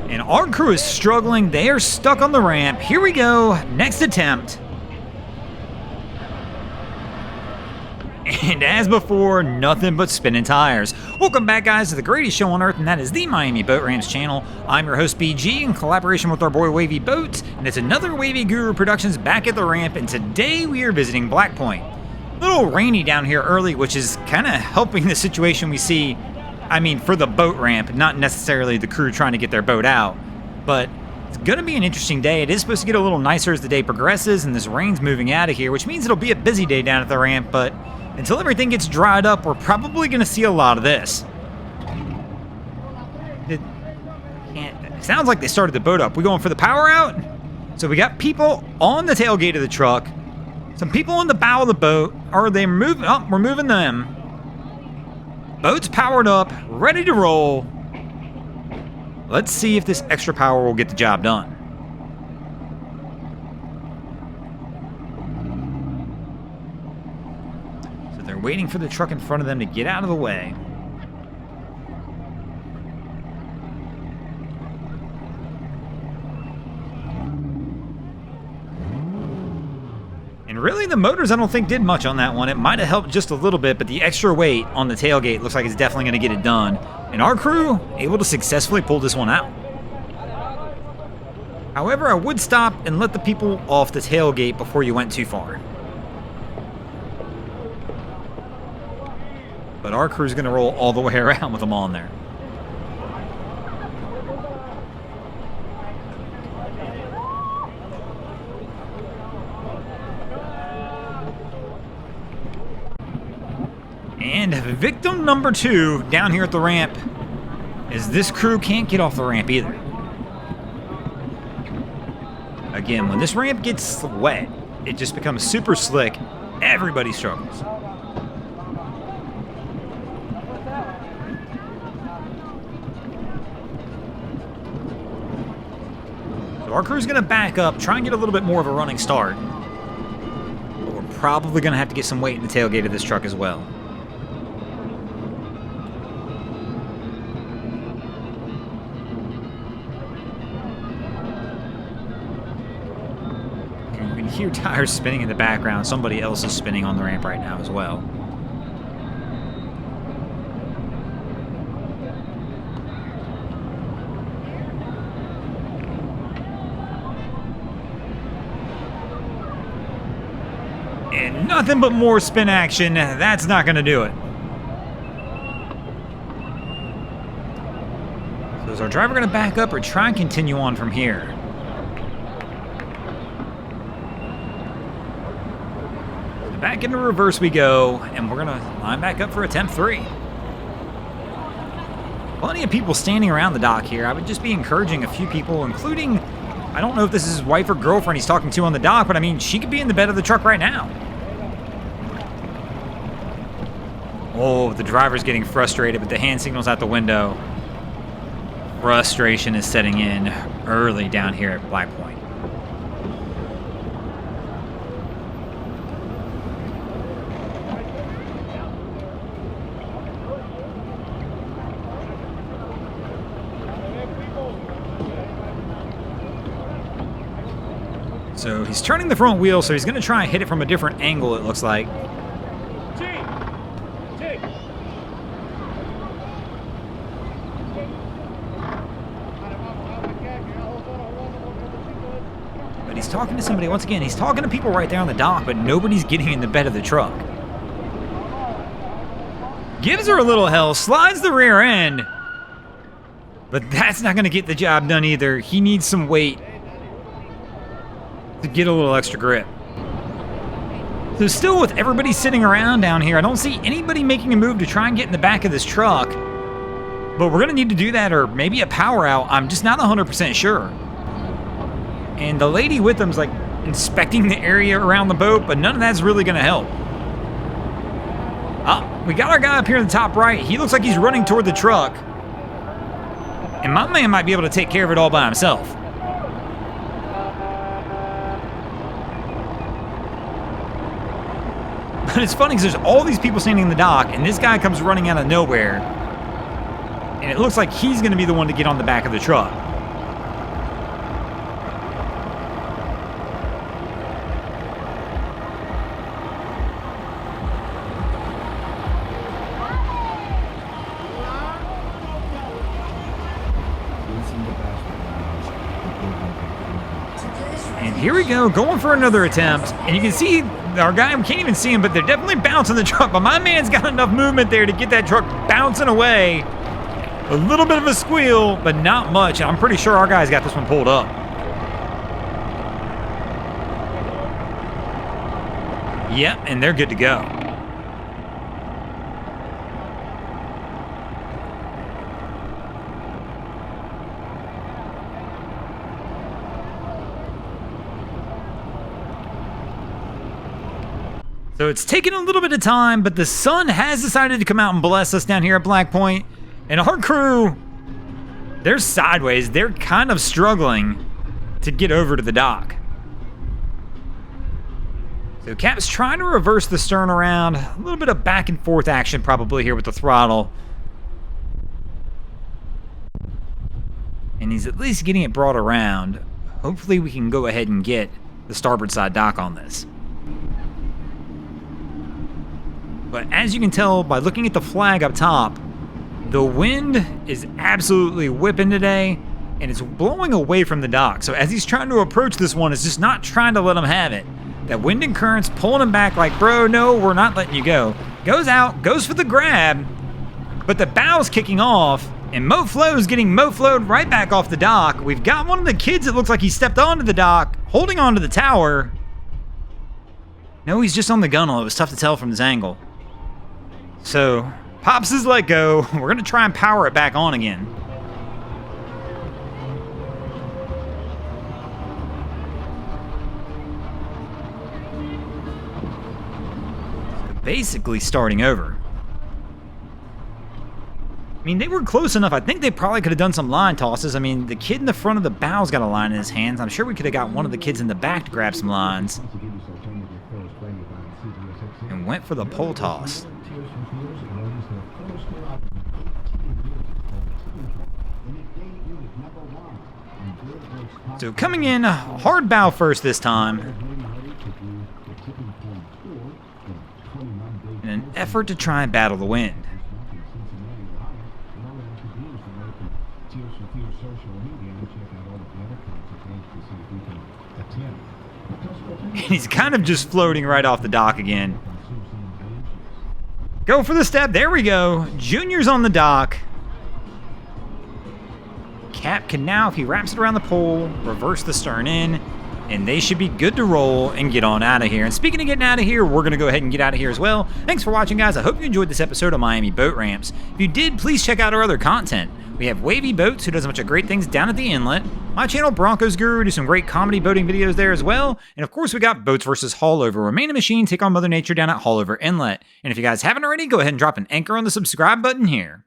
And our crew is struggling. They are stuck on the ramp. Here we go. Next attempt. And as before, nothing but spinning tires. Welcome back, guys, to the greatest show on earth, and that is the Miami Boat Ramps channel. I'm your host, BG, in collaboration with our boy Wavy Boats, and it's another Wavy Guru Productions back at the ramp, and today we are visiting Black Point. A little rainy down here early, which is kind of helping the situation we see, I mean, for the boat ramp, not necessarily the crew trying to get their boat out. But it's going to be an interesting day. It is supposed to get a little nicer as the day progresses, and this rain's moving out of here, which means it'll be a busy day down at the ramp, but until everything gets dried up, we're probably going to see a lot of this. It sounds like they started the boat up. We going for the power out? So we got people on the tailgate of the truck, some people on the bow of the boat. Are they moving? Oh, we're moving them. Boat's powered up, ready to roll. Let's see if this extra power will get the job done. They're waiting for the truck in front of them to get out of the way. And really, the motors I don't think did much on that one. It might have helped just a little bit, but the extra weight on the tailgate looks like it's definitely going to get it done. And our crew able to successfully pull this one out. However, I would stop and let the people off the tailgate before you went too far. But our crew's going to roll all the way around with them on there. And victim number 2 down here at the ramp is this crew can't get off the ramp either. Again, when this ramp gets wet, it just becomes super slick. Everybody struggles. So our crew's going to back up, try and get a little bit more of a running start. But we're probably going to have to get some weight in the tailgate of this truck as well. And you can hear tires spinning in the background. Somebody else is spinning on the ramp right now as well. And nothing but more spin action. That's not going to do it. So is our driver going to back up or try and continue on from here? So back into reverse we go, and we're going to line back up for attempt 3. Plenty of people standing around the dock here. I would just be encouraging a few people, including, I don't know if this is his wife or girlfriend he's talking to on the dock, but I mean, she could be in the bed of the truck right now. Oh, the driver's getting frustrated, but the hand signal's out the window. Frustration is setting in early down here at Black Point. So he's turning the front wheel, so he's going to try and hit it from a different angle, it looks like. But he's talking to somebody. Once again, he's talking to people right there on the dock, but nobody's getting in the bed of the truck. Gives her a little hell, slides the rear end. But that's not going to get the job done either. He needs some weight to get a little extra grip. So still with everybody sitting around down here, I don't see anybody making a move to try and get in the back of this truck. But we're going to need to do that, or maybe a power out. I'm just not 100% sure. And the lady with him's like inspecting the area around the boat, but none of that's really going to help. Oh, we got our guy up here in the top right. He looks like he's running toward the truck. And my man might be able to take care of it all by himself. But it's funny because there's all these people standing in the dock, and this guy comes running out of nowhere. And it looks like he's going to be the one to get on the back of the truck. And here we go, going for another attempt. And you can see our guy, we can't even see him, but they're definitely bouncing the truck. But my man's got enough movement there to get that truck bouncing away. A little bit of a squeal, but not much. I'm pretty sure our guy's got this one pulled up. Yep, and they're good to go. So it's taken a little bit of time, but the sun has decided to come out and bless us down here at Black Point. And our crew, they're sideways. They're kind of struggling to get over to the dock. So Cap's trying to reverse the stern around. A little bit of back and forth action probably here with the throttle. And he's at least getting it brought around. Hopefully we can go ahead and get the starboard side dock on this. But as you can tell by looking at the flag up top, the wind is absolutely whipping today, and it's blowing away from the dock. So as he's trying to approach this one, it's just not trying to let him have it. That wind and current's pulling him back like, bro, no, we're not letting you go. Goes out, goes for the grab, but the bow's kicking off, and Mo-Flo's getting Mo-Flo'd right back off the dock. We've got one of the kids that looks like he stepped onto the dock, holding onto the tower. No, he's just on the gunnel. It was tough to tell from this angle. So, Pops is let go. We're going to try and power it back on again. Basically starting over. I mean, they were close enough. I think they probably could have done some line tosses. I mean, the kid in the front of the bow's got a line in his hands. I'm sure we could have got one of the kids in the back to grab some lines. And went for the pole toss. So coming in, hard bow first this time. In an effort to try and battle the wind. And he's kind of just floating right off the dock again. Go for the step, there we go. Junior's on the dock. Cap can now, if he wraps it around the pole, reverse the stern in, and they should be good to roll and get on out of here. And speaking of getting out of here, we're going to go ahead and get out of here as well. Thanks for watching, guys. I hope you enjoyed this episode of Miami Boat Ramps. If you did, please check out our other content. We have Wavy Boats, who does a bunch of great things down at the inlet. My channel, Broncos Guru, do some great comedy boating videos there as well. And of course, we got Boats vs. Haulover, where man and machine take on Mother Nature down at Haulover Inlet. And if you guys haven't already, go ahead and drop an anchor on the subscribe button here.